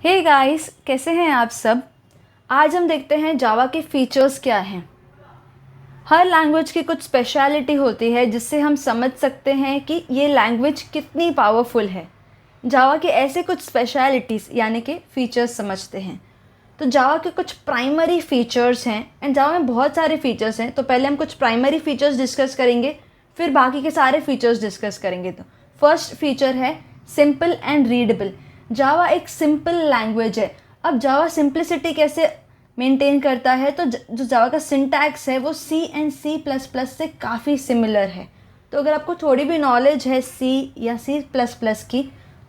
Hey guys, कैसे हैं आप सब। आज हम देखते हैं जावा के फीचर्स क्या हैं। हर लैंग्वेज की कुछ स्पेशलिटी होती है जिससे हम समझ सकते हैं कि ये लैंग्वेज कितनी पावरफुल है। जावा के ऐसे कुछ स्पेशलिटीज़ यानी कि फीचर्स समझते हैं। तो जावा के कुछ प्राइमरी फीचर्स हैं एंड जावा में बहुत सारे फीचर्स हैं। तो पहले हम कुछ प्राइमरी फीचर्स डिस्कस करेंगे, फिर बाकी के सारे फीचर्स डिस्कस करेंगे। तो फर्स्ट फीचर है सिंपल एंड रीडेबल। जावा एक सिंपल लैंग्वेज है। अब जावा सिंप्लिसिटी कैसे मेंटेन करता है, तो जो जावा का सिंटैक्स है वो सी एंड सी प्लस प्लस से काफ़ी सिमिलर है। तो अगर आपको थोड़ी भी नॉलेज है सी या सी प्लस प्लस की,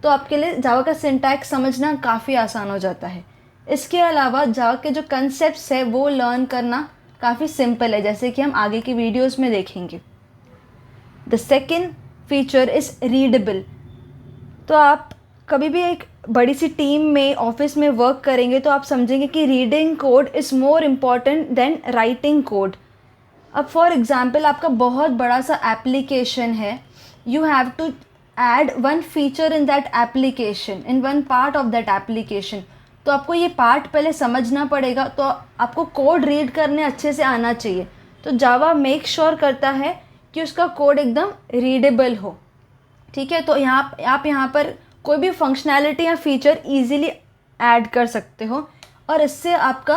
तो आपके लिए जावा का सिंटैक्स समझना काफ़ी आसान हो जाता है। इसके अलावा जावा के जो कंसेप्ट्स है वो लर्न करना काफ़ी सिंपल है, जैसे कि हम आगे की वीडियोस में देखेंगे। The second feature is readable. तो आप कभी भी एक बड़ी सी टीम में ऑफिस में वर्क करेंगे तो आप समझेंगे कि reading code is more important than writing code. अब फॉर एग्ज़ाम्पल आपका बहुत बड़ा सा एप्लीकेशन है, you have to add one feature in that application, in one part of that application. तो आपको ये पार्ट पहले समझना पड़ेगा, तो आपको कोड रीड करने अच्छे से आना चाहिए। तो जावा मेक श्योर करता है कि उसका कोड एकदम रीडेबल हो। ठीक है, तो आप यहाँ पर कोई भी फंक्शनैलिटी या फीचर इजीली ऐड कर सकते हो और इससे आपका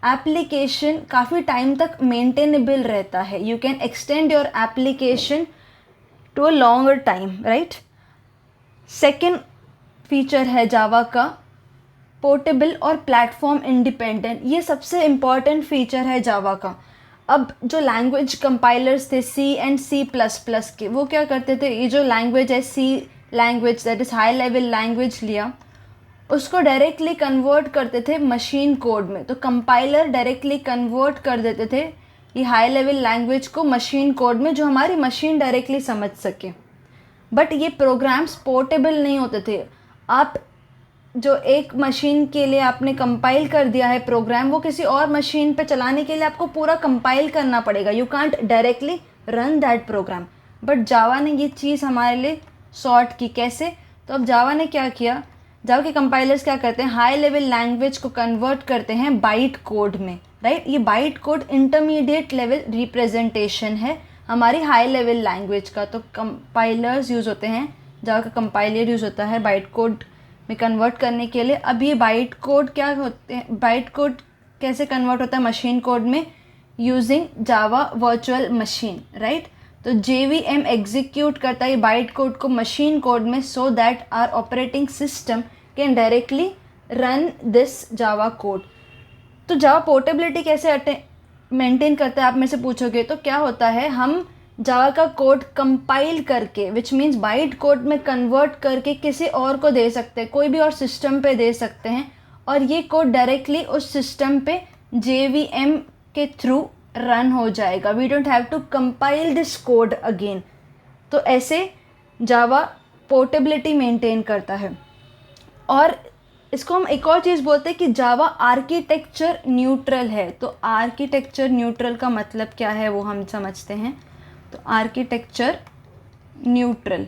एप्लीकेशन काफ़ी टाइम तक मेंटेनेबल रहता है। You can extend your application to a longer time, right. Second feature है जावा का पोर्टेबल और प्लेटफॉर्म इंडिपेंडेंट। ये सबसे इम्पॉर्टेंट फीचर है जावा का। अब जो लैंग्वेज कंपाइलर्स थे C and C plus plus के, वो क्या करते थे, ये जो लैंग्वेज है C language that is high level language लिया, उसको डायरेक्टली कन्वर्ट करते थे मशीन कोड में। तो कंपाइलर डायरेक्टली कन्वर्ट कर देते थे ये हाई लेवल लैंग्वेज को मशीन कोड में, जो हमारी मशीन डायरेक्टली समझ सके। बट ये प्रोग्राम्स पोर्टेबल नहीं होते थे। आप जो एक मशीन के लिए आपने कंपाइल कर दिया है प्रोग्राम, वो किसी और मशीन पे चलाने के लिए आपको पूरा कंपाइल करना पड़ेगा। You can't directly run that program. But Java ने ये चीज़ हमारे लिए सॉर्ट की। कैसे? तो अब जावा ने क्या किया, जावा के कंपाइलर्स क्या करते हैं, हाई लेवल लैंग्वेज को कन्वर्ट करते हैं बाइट कोड में, राइट। ये byte code intermediate level representation है हमारी हाई लेवल लैंग्वेज का। तो कंपाइलर्स यूज़ होते हैं, जावा का कंपाइलर यूज़ होता है बाइट कोड में कन्वर्ट करने के लिए। अब ये बाइट कोड क्या होते हैं, बाइट कोड कैसे कन्वर्ट होता है मशीन कोड में, using Java virtual machine, right. तो JVM एग्जीक्यूट करता है बाइट कोड को मशीन कोड में, so that our operating system can directly run this Java code. तो जावा पोर्टेबिलिटी कैसे मेंटेन करता है, आप मेरे से पूछोगे तो क्या होता है, हम जावा का कोड कंपाइल करके, विच मीन्स बाइट कोड में कन्वर्ट करके किसी और को दे सकते हैं, कोई भी और सिस्टम पे दे सकते हैं, और ये कोड डायरेक्टली उस सिस्टम पे JVM के थ्रू रन हो जाएगा। We don't have to compile this code again. तो ऐसे जावा पोर्टेबिलिटी मेंटेन करता है। और इसको हम एक और चीज़ बोलते हैं कि जावा आर्किटेक्चर न्यूट्रल है। तो आर्किटेक्चर न्यूट्रल का मतलब क्या है वो हम समझते हैं। तो आर्किटेक्चर न्यूट्रल,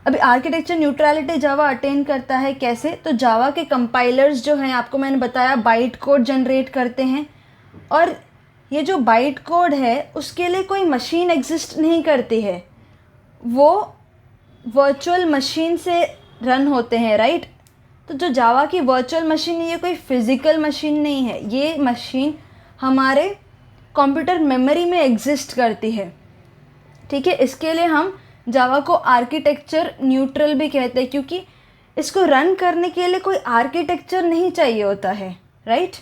अभी आर्किटेक्चर न्यूट्रलिटी जावा अटेन करता है कैसे, तो जावा के कंपाइलर्स जो हैं, आपको मैंने बताया बाइट कोड जनरेट करते हैं, और ये जो बाइट कोड है उसके लिए कोई मशीन एग्जिस्ट नहीं करती है, वो वर्चुअल मशीन से रन होते हैं, राइट। तो जो जावा की वर्चुअल मशीन है ये कोई फिज़िकल मशीन नहीं है, ये मशीन हमारे कंप्यूटर मेमोरी में एग्जिस्ट करती है। ठीक है, इसके लिए हम जावा को आर्किटेक्चर न्यूट्रल भी कहते हैं, क्योंकि इसको रन करने के लिए कोई आर्किटेक्चर नहीं चाहिए होता है, राइट।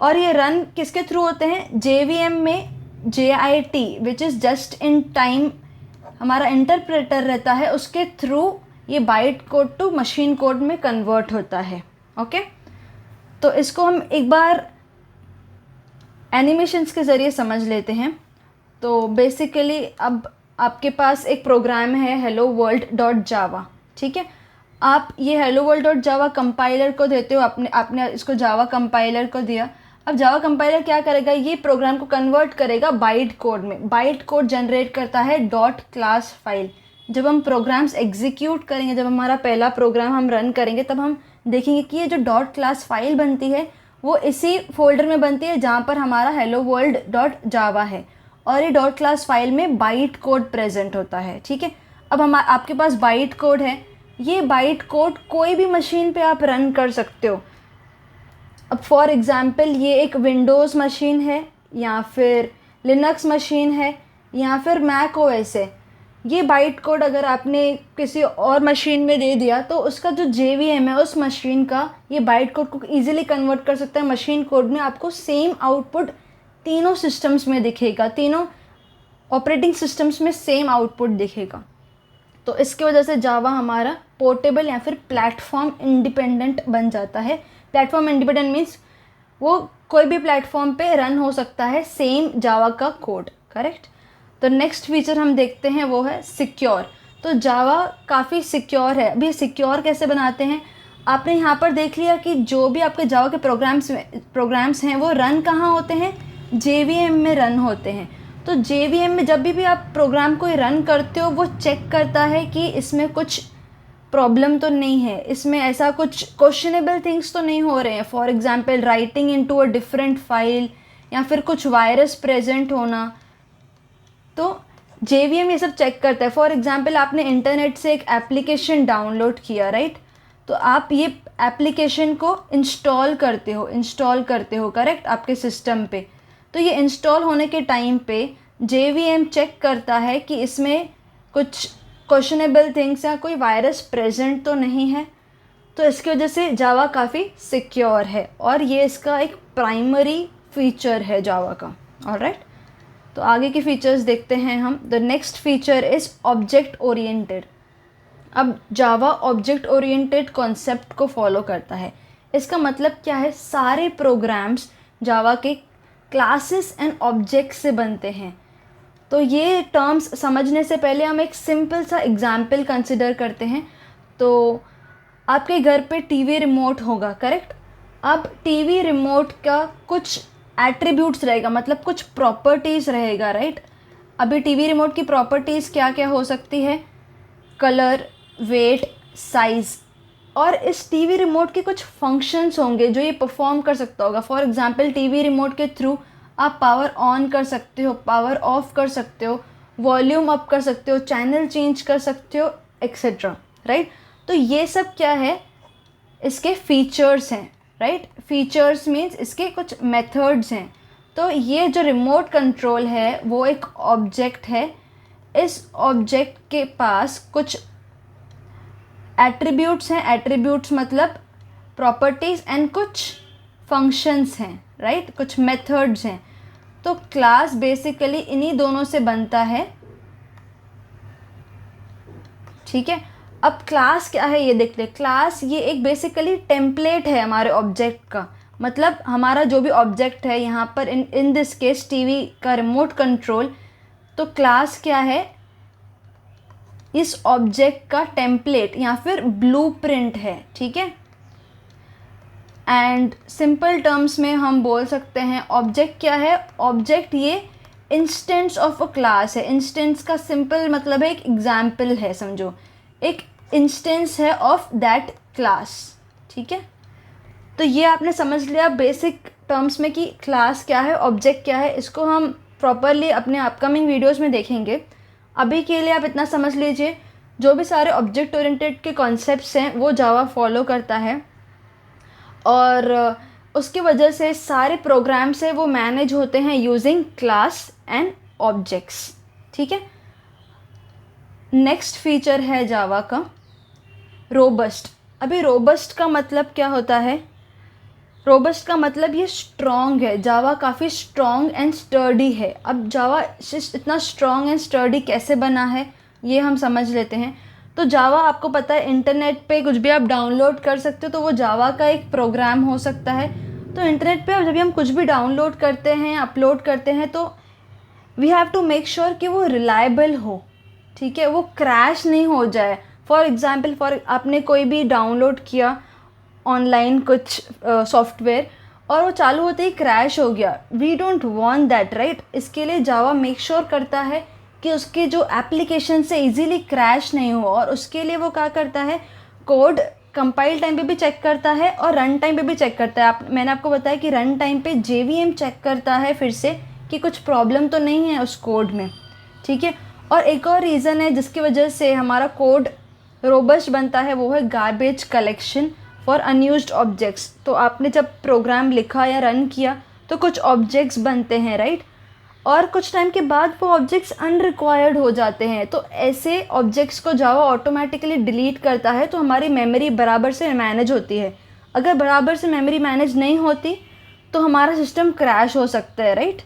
और ये रन किसके थ्रू होते हैं, JVM में JIT which is just in time हमारा इंटरप्रेटर रहता है, उसके थ्रू ये byte code to machine code में कन्वर्ट होता है। ओके, तो इसको हम एक बार एनिमेशंस के ज़रिए समझ लेते हैं। तो बेसिकली अब आपके पास एक प्रोग्राम है hello world डॉट जावा, ठीक है। आप ये hello world dot Java compiler को देते हो, आपने इसको जावा कंपाइलर को दिया। अब जावा कंपाइलर क्या करेगा, ये प्रोग्राम को कन्वर्ट करेगा बाइट कोड में। बाइट कोड जनरेट करता है डॉट क्लास फाइल, जब हम प्रोग्राम्स एग्जीक्यूट करेंगे, जब हमारा पहला प्रोग्राम हम रन करेंगे, तब हम देखेंगे कि ये जो डॉट क्लास फाइल बनती है वो इसी फोल्डर में बनती है जहाँ पर हमारा हेलो वर्ल्ड डॉट जावा है, और ये डॉट क्लास फाइल में बाइट कोड प्रेजेंट होता है। ठीक है, अब आपके पास बाइट कोड है, ये बाइट कोड कोई भी मशीन पे आप रन कर सकते हो। अब फॉर एग्ज़ाम्पल ये एक विंडोज़ मशीन है, या फिर लिनक्स मशीन है, या फिर मैक ओएस है। ये बाइट कोड अगर आपने किसी और मशीन में दे दिया तो उसका जो JVM है उस मशीन का, ये बाइट कोड को ईजिली कन्वर्ट कर सकता है मशीन कोड में। आपको सेम आउटपुट तीनों सिस्टम्स में दिखेगा, तीनों ऑपरेटिंग सिस्टम्स में सेम आउटपुट दिखेगा। तो इसकी वजह से जावा हमारा पोर्टेबल या फिर प्लेटफॉर्म इंडिपेंडेंट बन जाता है। प्लेटफॉर्म इंडिपेंडेंट मीन्स वो कोई भी प्लेटफॉर्म पे रन हो सकता है सेम जावा का कोड, करेक्ट। तो नेक्स्ट फीचर हम देखते हैं वो है सिक्योर। तो जावा काफ़ी सिक्योर है। अभी सिक्योर कैसे बनाते हैं, आपने यहाँ पर देख लिया कि जो भी आपके जावा के प्रोग्राम्स हैं वो रन कहाँ होते हैं, JVM में रन होते हैं। तो JVM में जब भी आप प्रोग्राम को रन करते हो वो चेक करता है कि इसमें कुछ प्रॉब्लम तो नहीं है, इसमें ऐसा कुछ क्वेश्चनेबल थिंग्स तो नहीं हो रहे हैं। For example writing into a different file, या फिर कुछ वायरस प्रेजेंट होना। तो JVM ये सब चेक करता है। फॉर एग्जांपल आपने इंटरनेट से एक एप्लीकेशन डाउनलोड किया, राइट, तो आप ये एप्लीकेशन को इंस्टॉल करते हो करेक्ट आपके सिस्टम पे। तो ये इंस्टॉल होने के टाइम पे JVM चेक करता है कि इसमें कुछ क्वेश्चनेबल थिंग्स या कोई वायरस प्रेजेंट तो नहीं है। तो इसकी वजह से जावा काफ़ी सिक्योर है, और ये इसका एक प्राइमरी फीचर है जावा का। ऑलराइट, तो आगे के फीचर्स देखते हैं हम। The next feature is object oriented. अब जावा ऑब्जेक्ट ओरिएंटेड कॉन्सेप्ट को फॉलो करता है। इसका मतलब क्या है, सारे प्रोग्राम्स जावा के क्लासेस एंड ऑब्जेक्ट से बनते हैं। तो ये टर्म्स समझने से पहले हम एक सिंपल सा एग्जाम्पल कंसिडर करते हैं। तो आपके घर पे टीवी रिमोट होगा, करेक्ट। अब टीवी रिमोट का कुछ एट्रीब्यूट्स रहेगा, मतलब कुछ प्रॉपर्टीज़ रहेगा, राइट। अभी टीवी रिमोट की प्रॉपर्टीज़ क्या क्या हो सकती है, कलर, वेट, साइज़, और इस टीवी रिमोट के कुछ फंक्शंस होंगे जो ये परफॉर्म कर सकता होगा। फॉर एग्जांपल टीवी रिमोट के थ्रू आप पावर ऑन कर सकते हो, पावर ऑफ कर सकते हो, वॉल्यूम अप कर सकते हो, चैनल चेंज कर सकते हो, एक्सेट्रा, राइट। तो ये सब क्या है, इसके फीचर्स हैं, राइट। फीचर्स मीन्स इसके कुछ मेथड्स हैं। तो ये जो रिमोट कंट्रोल है वो एक ऑब्जेक्ट है। इस ऑब्जेक्ट के पास कुछ एट्रीब्यूट्स हैं, एट्रीब्यूट्स मतलब प्रॉपर्टीज़, एंड कुछ फंक्शंस हैं, राइट, कुछ मेथड्स हैं। तो क्लास बेसिकली इन्हीं दोनों से बनता है, ठीक है। अब क्लास क्या है ये देखते हैं। क्लास ये एक बेसिकली टेम्पलेट है हमारे ऑब्जेक्ट का। मतलब हमारा जो भी ऑब्जेक्ट है यहाँ पर इन दिस केस टीवी का रिमोट कंट्रोल, तो क्लास क्या है, इस ऑब्जेक्ट का टेम्पलेट या फिर ब्लूप्रिंट है, ठीक है। एंड सिंपल टर्म्स में हम बोल सकते हैं ऑब्जेक्ट क्या है, ऑब्जेक्ट ये इंस्टेंस ऑफ अ क्लास है। इंस्टेंस का सिंपल मतलब है एक एग्जाम्पल है, समझो एक इंस्टेंस है ऑफ दैट क्लास, ठीक है। तो ये आपने समझ लिया बेसिक टर्म्स में कि क्लास क्या है, ऑब्जेक्ट क्या है। इसको हम प्रॉपरली अपने अपकमिंग वीडियोस में देखेंगे। अभी के लिए आप इतना समझ लीजिए, जो भी सारे ऑब्जेक्ट ओरिएंटेड के कॉन्सेप्ट्स हैं वो जावा फॉलो करता है, और उसकी वजह से सारे प्रोग्राम्स हैं वो मैनेज होते हैं यूजिंग क्लास एंड ऑब्जेक्ट्स, ठीक है। नेक्स्ट फीचर है जावा का रोबस्ट। अभी रोबस्ट का मतलब क्या होता है, रोबस्ट का मतलब ये स्ट्रॉन्ग है। जावा काफ़ी स्ट्रॉन्ग एंड स्टर्डी है। अब जावा इतना स्ट्रॉन्ग एंड स्टर्डी कैसे बना है ये हम समझ लेते हैं। तो जावा आपको पता है इंटरनेट पे कुछ भी आप डाउनलोड कर सकते हो, तो वो जावा का एक प्रोग्राम हो सकता है। तो इंटरनेट पे जब भी हम कुछ भी डाउनलोड करते हैं, अपलोड करते हैं, तो we have to make sure कि वो रिलायबल हो, ठीक है, वो क्रैश नहीं हो जाए। फॉर एग्ज़ाम्पल आपने कोई भी डाउनलोड किया ऑनलाइन कुछ सॉफ्टवेयर और वो चालू होते ही क्रैश हो गया, we don't want that, right. इसके लिए जावा मेक श्योर करता है कि उसके जो एप्लीकेशन से इजीली क्रैश नहीं हो, और उसके लिए वो क्या करता है, कोड कंपाइल टाइम पे भी चेक करता है और रन टाइम पे भी चेक करता है। मैंने आपको बताया कि रन टाइम पे जेवीएम चेक करता है फिर से कि कुछ प्रॉब्लम तो नहीं है उस कोड में, ठीक है। और एक और रीज़न है जिसकी वजह से हमारा कोड रोबस्ट बनता है, वो है garbage collection for unused objects. तो आपने जब प्रोग्राम लिखा या रन किया तो कुछ ऑब्जेक्ट्स बनते हैं, राइट, और कुछ टाइम के बाद वो ऑब्जेक्ट्स अनरिक्वायर्ड हो जाते हैं। तो ऐसे ऑब्जेक्ट्स को जावा ऑटोमेटिकली डिलीट करता है, तो हमारी मेमोरी बराबर से मैनेज होती है। अगर बराबर से मेमोरी मैनेज नहीं होती तो हमारा सिस्टम क्रैश हो सकता है, राइट।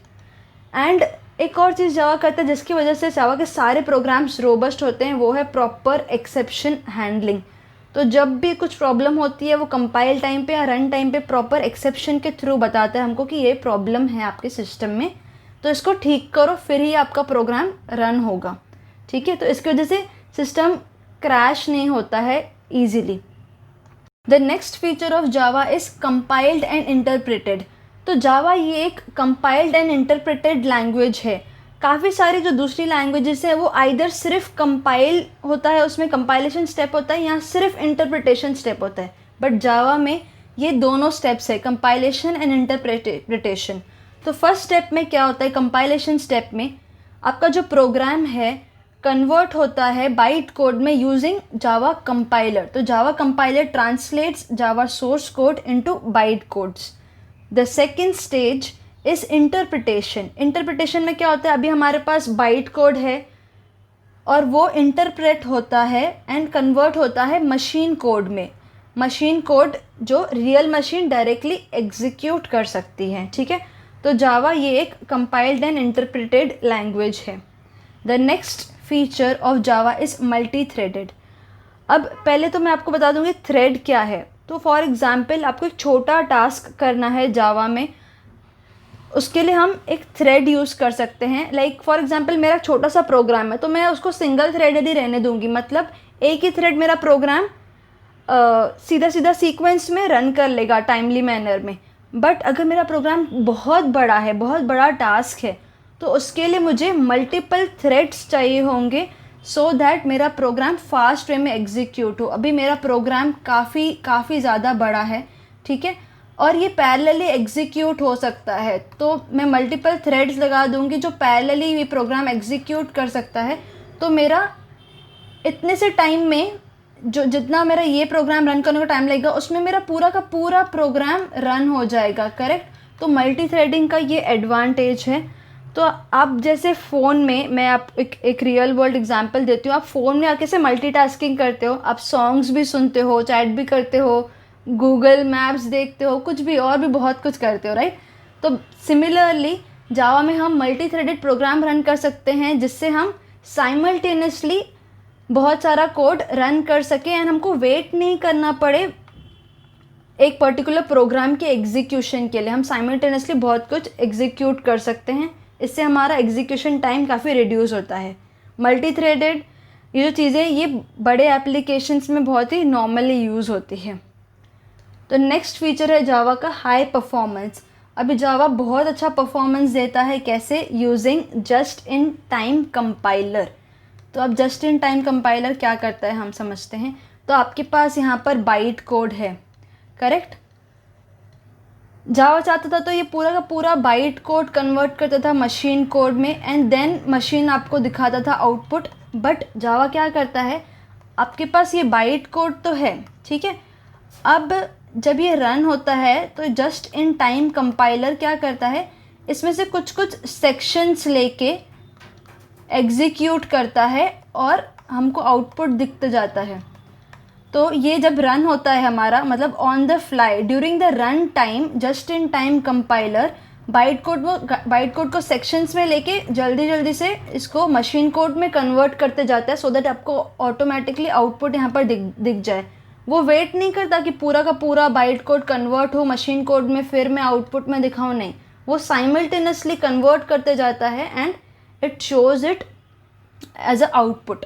एंड एक और चीज़ जावा करता है जिसकी वजह से जावा के सारे प्रोग्राम्स रोबस्ट होते हैं, वो है प्रॉपर एक्सेप्शन हैंडलिंग। तो जब भी कुछ प्रॉब्लम होती है वो कंपाइल टाइम पे या रन टाइम पे प्रॉपर एक्सेप्शन के थ्रू बताता है हमको कि ये प्रॉब्लम है आपके सिस्टम में, तो इसको ठीक करो, फिर ही आपका प्रोग्राम रन होगा, ठीक है। तो इसकी वजह से सिस्टम क्रैश नहीं होता है easily. The next feature of Java is compiled and interpreted. तो जावा ये एक कंपाइल्ड एंड इंटरप्रेटेड लैंग्वेज है। काफ़ी सारी जो दूसरी लैंग्वेजेस है वो आइदर सिर्फ कंपाइल होता है, उसमें कंपाइलेशन स्टेप होता है, या सिर्फ इंटरप्रिटेशन स्टेप होता है। बट जावा में ये दोनों स्टेप्स है, कंपाइलेशन एंड इंटरप्रिटेशन। तो फर्स्ट स्टेप में क्या होता है, कंपाइलेशन स्टेप में आपका जो प्रोग्राम है कन्वर्ट होता है बाइट कोड में यूजिंग जावा कंपाइलर। तो Java compiler translates Java source code into byte codes. The second stage is interpretation. Interpretation में क्या होता है, अभी हमारे पास बाइट कोड है और वो इंटरप्रेट होता है एंड कन्वर्ट होता है मशीन कोड में। मशीन कोड जो रियल मशीन डायरेक्टली एग्जीक्यूट कर सकती है, ठीक है। तो जावा ये एक कंपाइल्ड एंड इंटरप्रेटेड लैंग्वेज है। The next feature of Java is multi threaded. अब पहले तो मैं आपको बता दूंगी थ्रेड क्या है। तो फॉर एग्जांपल आपको एक छोटा टास्क करना है जावा में, उसके लिए हम एक थ्रेड यूज़ कर सकते हैं। लाइक फॉर एग्जांपल मेरा छोटा सा प्रोग्राम है तो मैं उसको सिंगल थ्रेडेड ही रहने दूंगी, मतलब एक ही थ्रेड मेरा प्रोग्राम सीधा सीधा सीक्वेंस में रन कर लेगा टाइमली मैनर में। बट अगर मेरा प्रोग्राम बहुत बड़ा है, बहुत बड़ा टास्क है, तो उसके लिए मुझे मल्टीपल थ्रेड्स चाहिए होंगे सो दैट मेरा प्रोग्राम फास्ट वे में एग्जीक्यूट हो। अभी मेरा प्रोग्राम काफ़ी ज़्यादा बड़ा है, ठीक है, और ये पैरेलली एग्जीक्यूट हो सकता है, तो मैं मल्टीपल थ्रेड्स लगा दूंगी जो पैरेलली ये प्रोग्राम एग्जीक्यूट कर सकता है। तो मेरा इतने से टाइम में जो जितना मेरा ये प्रोग्राम रन करने का टाइम लगेगा उसमें मेरा पूरा का पूरा प्रोग्राम रन हो जाएगा, करेक्ट। तो मल्टी थ्रेडिंग का ये एडवांटेज है। तो आप जैसे फ़ोन में, मैं आप एक रियल वर्ल्ड एग्जांपल देती हूँ, आप फ़ोन में आके से मल्टीटास्किंग करते हो, आप सॉन्ग्स भी सुनते हो, चैट भी करते हो, गूगल मैप्स देखते हो, कुछ भी और भी बहुत कुछ करते हो, राइट। तो सिमिलरली जावा में हम मल्टी थ्रेडेड प्रोग्राम रन कर सकते हैं जिससे हम साइमल्टेनियसली बहुत सारा कोड रन कर सकें एंड हमको वेट नहीं करना पड़े एक पर्टिकुलर प्रोग्राम के एग्जीक्यूशन के लिए। हम साइमल्टेनियसली बहुत कुछ एग्जीक्यूट कर सकते हैं, इससे हमारा एग्जीक्यूशन टाइम काफ़ी रिड्यूस होता है। मल्टी थ्रेडेड ये जो चीज़ें ये बड़े एप्लीकेशंस में बहुत ही नॉर्मली यूज़ होती है। तो नेक्स्ट फीचर है जावा का हाई परफॉर्मेंस। अभी जावा बहुत अच्छा परफॉर्मेंस देता है, कैसे, using just in time compiler. तो अब जस्ट इन टाइम कंपाइलर क्या करता है हम समझते हैं। तो आपके पास यहाँ पर बाइट कोड है, करेक्ट। जावा चाहता था तो ये पूरा का पूरा बाइट कोड कन्वर्ट करता था मशीन कोड में एंड देन मशीन आपको दिखाता था आउटपुट। बट जावा क्या करता है, आपके पास ये बाइट कोड तो है, ठीक है, अब जब ये रन होता है तो जस्ट इन टाइम कंपाइलर क्या करता है, इसमें से कुछ कुछ सेक्शंस लेके एग्जीक्यूट करता है और हमको आउटपुट दिखता जाता है। तो ये जब रन होता है हमारा, मतलब on the fly during the run time, just in time compiler bite code को सेक्शंस में लेके जल्दी जल्दी से इसको मशीन कोड में कन्वर्ट करते जाता है सो दैट आपको ऑटोमेटिकली आउटपुट यहाँ पर दिख जाए। वो वेट नहीं करता कि पूरा का पूरा बाइट कोड कन्वर्ट हो मशीन कोड में फिर मैं आउटपुट में दिखाऊँ, नहीं, वो साइमल्टेनियसली कन्वर्ट करते जाता है and it shows it as a output.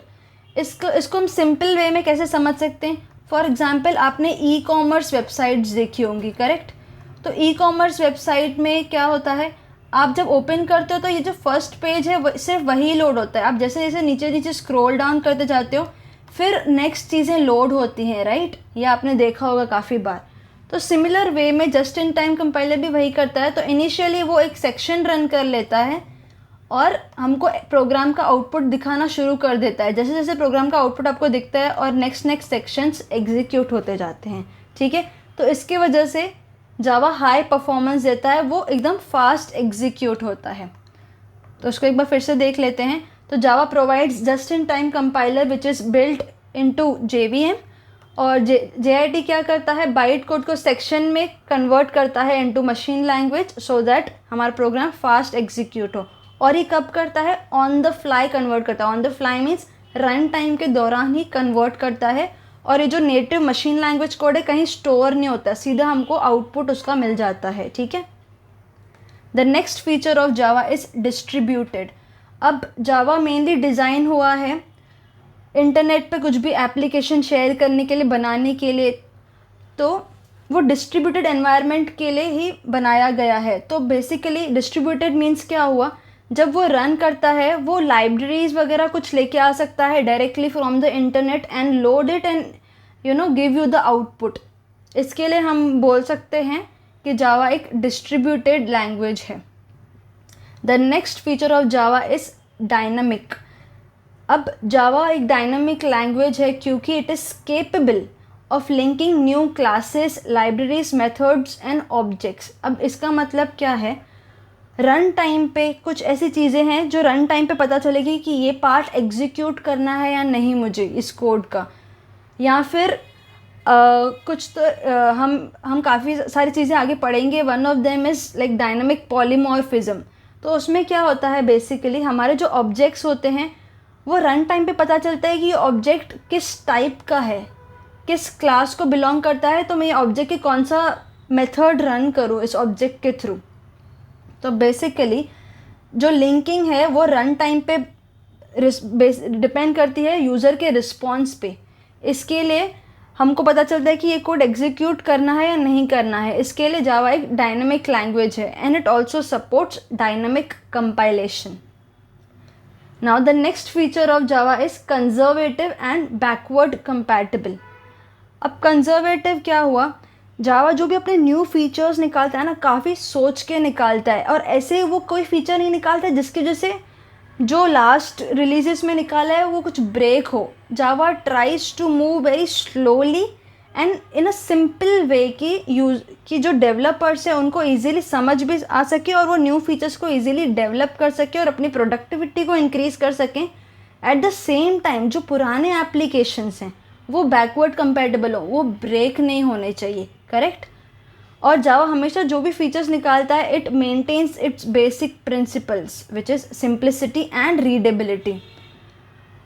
इसको हम सिंपल वे में कैसे समझ सकते हैं। फॉर एग्जांपल आपने ई कॉमर्स वेबसाइट्स देखी होंगी, करेक्ट। तो ई कॉमर्स वेबसाइट में क्या होता है, आप जब ओपन करते हो तो ये जो फर्स्ट पेज है सिर्फ वही लोड होता है। आप जैसे जैसे नीचे नीचे स्क्रॉल डाउन करते जाते हो फिर नेक्स्ट चीज़ें लोड होती हैं, राइट? ये आपने देखा होगा काफ़ी बार। तो सिमिलर वे में जस्ट इन टाइम कंपाइलर भी वही करता है। तो इनिशियली वो एक सेक्शन रन कर लेता है और हमको प्रोग्राम का आउटपुट दिखाना शुरू कर देता है। जैसे जैसे प्रोग्राम का आउटपुट आपको दिखता है और नेक्स्ट सेक्शंस एग्जीक्यूट होते जाते हैं, ठीक है। तो इसकी वजह से जावा हाई परफॉर्मेंस देता है, वो एकदम फास्ट एग्जीक्यूट होता है। तो उसको एक बार फिर से देख लेते हैं। तो Java provides just in time compiler which is built into JVM, और JIT क्या करता है, बाइट कोड को सेक्शन में कन्वर्ट करता है into machine language so that हमारा प्रोग्राम फास्ट एग्जीक्यूट हो। और ये कब करता है, ऑन द फ्लाई कन्वर्ट करता है। On the fly means run time के दौरान ही कन्वर्ट करता है। और ये जो नेटिव मशीन लैंग्वेज कोड है कहीं स्टोर नहीं होता, सीधा हमको आउटपुट उसका मिल जाता है, ठीक है। The next feature of Java is distributed. अब जावा मेनली डिज़ाइन हुआ है इंटरनेट पे कुछ भी एप्लीकेशन शेयर करने के लिए, बनाने के लिए, तो वो डिस्ट्रीब्यूटेड एनवायरनमेंट के लिए ही बनाया गया है। तो बेसिकली डिस्ट्रीब्यूटेड मीन्स क्या हुआ, जब वो रन करता है वो लाइब्रेरीज वगैरह कुछ लेके आ सकता है directly from the internet and load it and give you the output. इसके लिए हम बोल सकते हैं कि जावा एक डिस्ट्रीब्यूटेड लैंग्वेज है। The next feature of Java is dynamic. अब जावा एक डायनामिक लैंग्वेज है क्योंकि it is capable of linking new classes, libraries, methods and objects. अब इसका मतलब क्या है, रन टाइम पे कुछ ऐसी चीज़ें हैं जो रन टाइम पे पता चलेगी कि ये पार्ट एग्जीक्यूट करना है या नहीं मुझे इस कोड का, या फिर कुछ तो हम काफ़ी सारी चीज़ें आगे पढ़ेंगे। One of them is like dynamic polymorphism. तो उसमें क्या होता है, बेसिकली हमारे जो ऑब्जेक्ट्स होते हैं वो रन टाइम पे पता चलता है कि ये ऑब्जेक्ट किस टाइप का है, किस क्लास को बिलोंग करता है, तो मैं ये ऑब्जेक्ट की कौन सा मेथड रन करूँ इस ऑब्जेक्ट के थ्रू। तो बेसिकली जो लिंकिंग है वो रन टाइम पे डिपेंड करती है यूज़र के रिस्पॉन्स पे। इसके लिए हमको पता चलता है कि ये कोड एग्जीक्यूट करना है या नहीं करना है। इसके लिए जावा एक डायनामिक लैंग्वेज है and it also supports dynamic compilation. Now the next feature of Java is conservative and backward compatible. अब कंजर्वेटिव क्या हुआ, जावा जो भी अपने न्यू फीचर्स निकालता है ना, काफ़ी सोच के निकालता है, और ऐसे वो कोई फीचर नहीं निकालता है जिसकी वजह से जो लास्ट रिलीजेस में निकाला है वो कुछ ब्रेक हो। Java tries to move very slowly and in a simple way कि जो डेवलपर्स हैं उनको इजीली समझ भी आ सके और वो न्यू फीचर्स को इजीली डेवलप कर सके और अपनी प्रोडक्टिविटी को इंक्रीज़ कर सकें। एट द सेम टाइम जो पुराने एप्लीकेशंस हैं वो बैकवर्ड कंपैटिबल हो, वो ब्रेक नहीं होने चाहिए, करेक्ट। और जावा हमेशा जो भी फीचर्स निकालता है it maintains its basic principles which is simplicity and readability.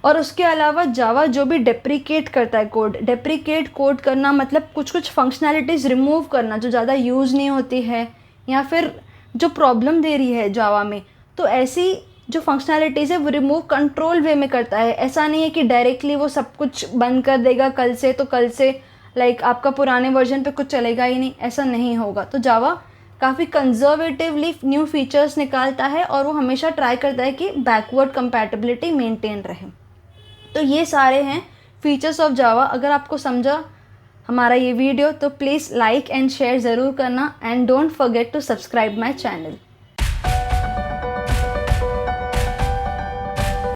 और उसके अलावा जावा जो भी डेप्रिकेट करता है कोड, डेप्रिकेट कोड करना मतलब कुछ कुछ फंक्शनैलिटीज़ रिमूव करना जो ज़्यादा यूज़ नहीं होती है या फिर जो प्रॉब्लम दे रही है जावा में, तो ऐसी जो फंक्शनैलिटीज़ है वो रिमूव कंट्रोल वे में करता है। ऐसा नहीं है कि डायरेक्टली वो सब कुछ बंद कर देगा कल से, तो कल से लाइक आपका पुराने वर्जन पे कुछ चलेगा ही नहीं, ऐसा नहीं होगा। तो जावा काफ़ी कंजर्वेटिवली न्यू फीचर्स निकालता है और वो हमेशा ट्राई करता है कि बैकवर्ड कंपैटिबिलिटी मेंटेन रहे। तो ये सारे हैं फीचर्स ऑफ जावा। अगर आपको समझा हमारा ये वीडियो तो प्लीज़ लाइक एंड शेयर ज़रूर करना and don't forget to subscribe my channel.